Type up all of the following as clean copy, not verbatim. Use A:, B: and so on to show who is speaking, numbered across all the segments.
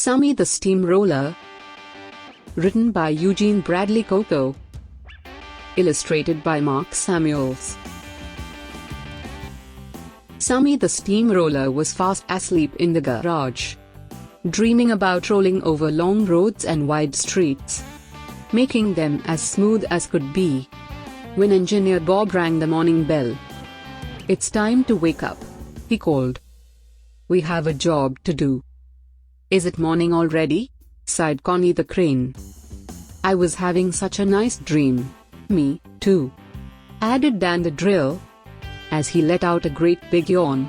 A: Sammy the Steamroller. Written by Eugene Bradley Coco. Illustrated by Mark Samuels. Sammy the Steamroller was fast asleep in the garage, dreaming about rolling over long roads and wide streets, making them as smooth as could be, when Engineer Bob rang the morning bell. "It's time to wake up," he called. "We have a job to do." "Is it morning already?" sighed Connie the crane. "I was having such a nice dream." "Me, too," added Dan the drill, as he let out a great big yawn.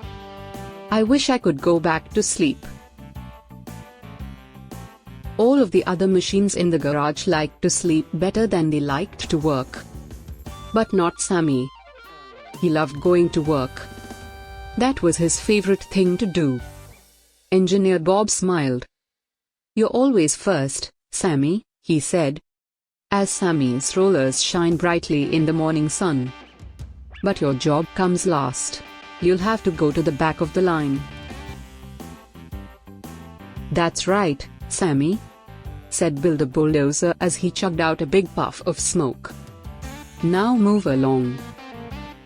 A: "I wish I could go back to sleep." All of the other machines in the garage liked to sleep better than they liked to work. But not Sammy. He loved going to work. That was his favorite thing to do. Engineer Bob smiled. "You're always first, Sammy," he said, as Sammy's rollers shine brightly in the morning sun. "But your job comes last. You'll have to go to the back of the line." "That's right, Sammy," said Bill the Bulldozer as he chugged out a big puff of smoke. "Now move along."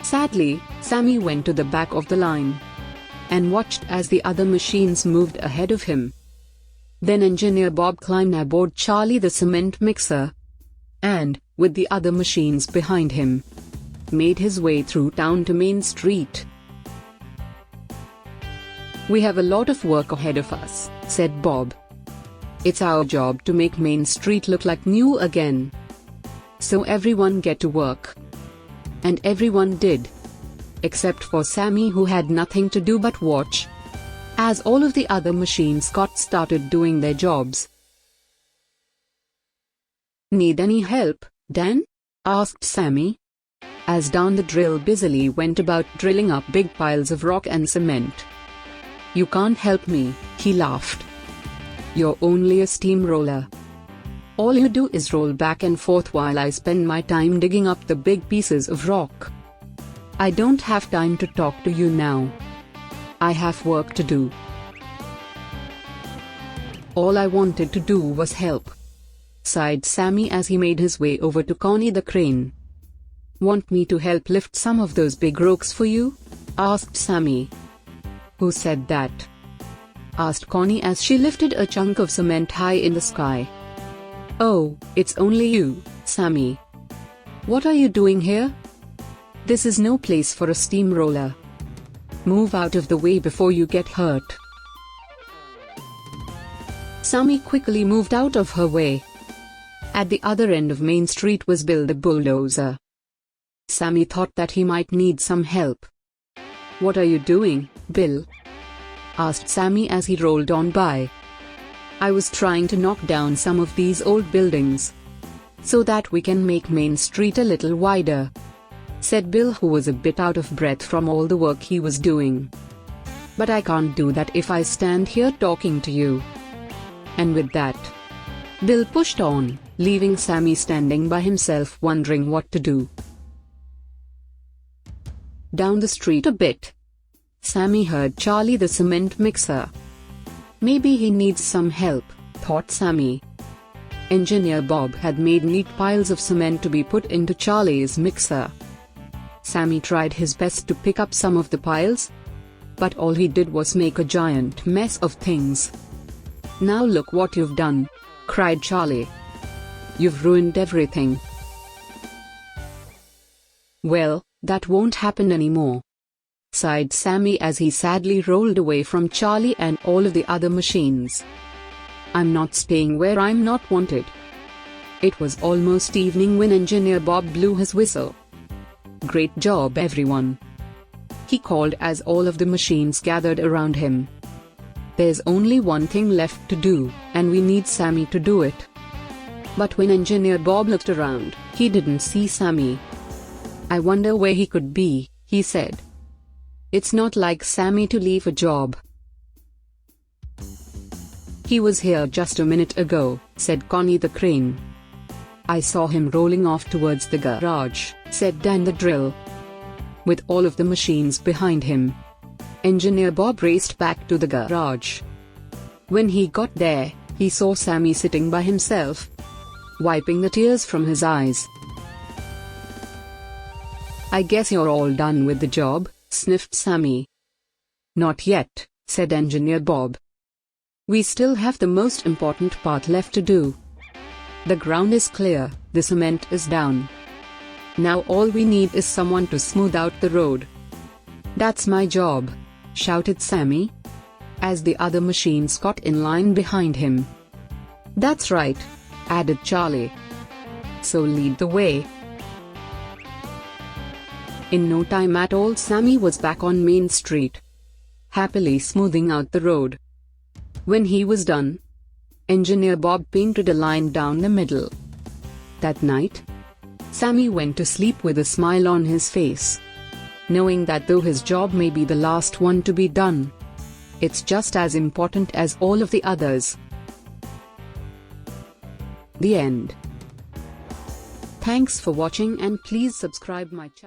A: Sadly, Sammy went to the back of the line and watched as the other machines moved ahead of him. Then Engineer Bob climbed aboard Charlie the cement mixer and, with the other machines behind him, made his way through town to Main Street. "We have a lot of work ahead of us," said Bob. "It's our job to make Main Street look like new again. So everyone get to work." And everyone did, except for Sammy, who had nothing to do but watch as all of the other machines got started doing their jobs. "Need any help, Dan?" asked Sammy, as Dan the drill busily went about drilling up big piles of rock and cement. "You can't help me," he laughed. "You're only a steamroller. All you do is roll back and forth while I spend my time digging up the big pieces of rock. I don't have time to talk to you now. I have work to do." "All I wanted to do was help," sighed Sammy as he made his way over to Connie the crane. "Want me to help lift some of those big rocks for you?" asked Sammy. "Who said that?" asked Connie as she lifted a chunk of cement high in the sky. "Oh, it's only you, Sammy. What are you doing here? This is no place for a steamroller. Move out of the way before you get hurt." Sammy quickly moved out of her way. At the other end of Main Street was Bill the Bulldozer. Sammy thought that he might need some help. "What are you doing, Bill?" asked Sammy as he rolled on by. "I was trying to knock down some of these old buildings so that we can make Main Street a little wider," said Bill, who was a bit out of breath from all the work he was doing. "But I can't do that if I stand here talking to you." And with that, Bill pushed on, leaving Sammy standing by himself wondering what to do. Down the street a bit, Sammy heard Charlie the cement mixer. Maybe he needs some help, thought Sammy. Engineer Bob had made neat piles of cement to be put into Charlie's mixer. Sammy tried his best to pick up some of the piles, but all he did was make a giant mess of things. "Now look what you've done," cried Charlie. "You've ruined everything." "Well, that won't happen anymore," sighed Sammy as he sadly rolled away from Charlie and all of the other machines. "I'm not staying where I'm not wanted." It was almost evening when Engineer Bob blew his whistle. "Great job, everyone," he called as all of the machines gathered around him. "There's only one thing left to do, and we need Sammy to do it." But when Engineer Bob looked around, he didn't see Sammy. "I wonder where he could be," he said. "It's not like Sammy to leave a job." "He was here just a minute ago," said Connie the crane. "I saw him rolling off towards the garage," said Dan the drill. With all of the machines behind him, Engineer Bob raced back to the garage. When he got there, he saw Sammy sitting by himself, wiping the tears from his eyes. "I guess you're all done with the job," sniffed Sammy. "Not yet," said Engineer Bob. "We still have the most important part left to do. The ground is clear, the cement is down. Now all we need is someone to smooth out the road." "That's my job," shouted Sammy, as the other machines got in line behind him. "That's right," added Charlie. "So lead the way." In no time at all, Sammy was back on Main Street, happily smoothing out the road. When he was done, Engineer Bob painted a line down the middle. That night, Sammy went to sleep with a smile on his face, knowing that though his job may be the last one to be done, it's just as important as all of the others. The end. Thanks for watching and please subscribe my channel.